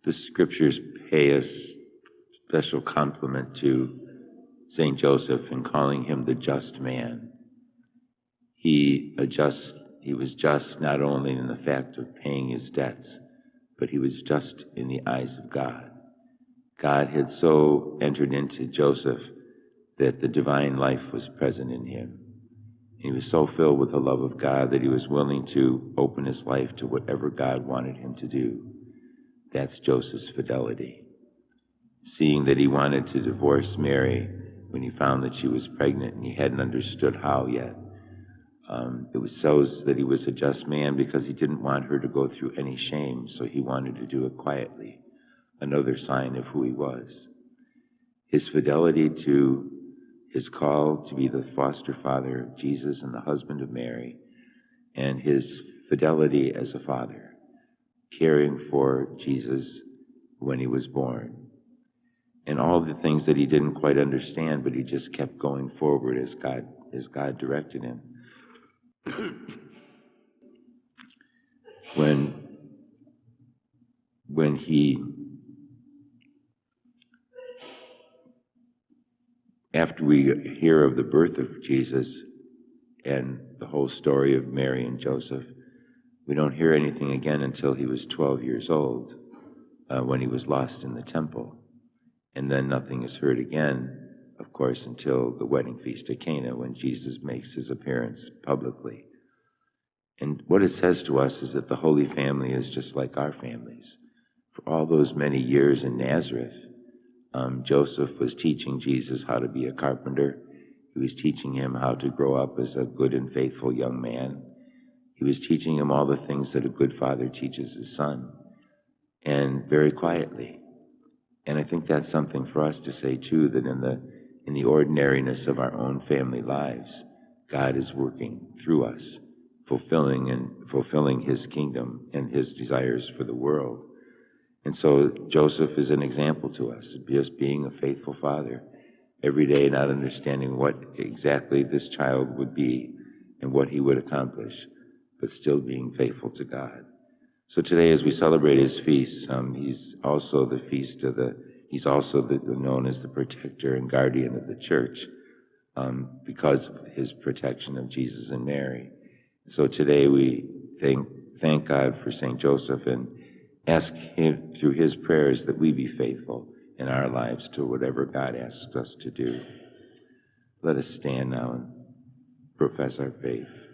The scriptures pay a special compliment to Saint Joseph in calling him the just man. He was just not only in the fact of paying his debts, but he was just in the eyes of God. God had so entered into Joseph that the divine life was present in him. He was so filled with the love of God that he was willing to open his life to whatever God wanted him to do. That's Joseph's fidelity. Seeing that he wanted to divorce Mary when he found that she was pregnant and he hadn't understood how yet. It shows that he was a just man because he didn't want her to go through any shame, so he wanted to do it quietly, another sign of who he was. His fidelity to his call to be the foster father of Jesus and the husband of Mary, and his fidelity as a father, caring for Jesus when he was born, and all the things that he didn't quite understand, but he just kept going forward as God directed him. When he, after we hear of the birth of Jesus and the whole story of Mary and Joseph, we don't hear anything again until he was 12 years old, when he was lost in the temple. And then nothing is heard again, of course, until the wedding feast at Cana, when Jesus makes his appearance publicly. And what it says to us is that the Holy Family is just like our families. For all those many years in Nazareth, Joseph was teaching Jesus how to be a carpenter. He was teaching him how to grow up as a good and faithful young man. He was teaching him all the things that a good father teaches his son, and very quietly. And I think that's something for us to say too, that in the ordinariness of our own family lives, God is working through us, fulfilling his kingdom and his desires for the world. And so Joseph is an example to us, just being a faithful father every day, not understanding what exactly this child would be and what he would accomplish, but still being faithful to God. So today, as we celebrate his feast, he's also known as the protector and guardian of the church, because of his protection of Jesus and Mary. So today we thank God for St. Joseph and ask him through his prayers that we be faithful in our lives to whatever God asks us to do. Let us stand now and profess our faith.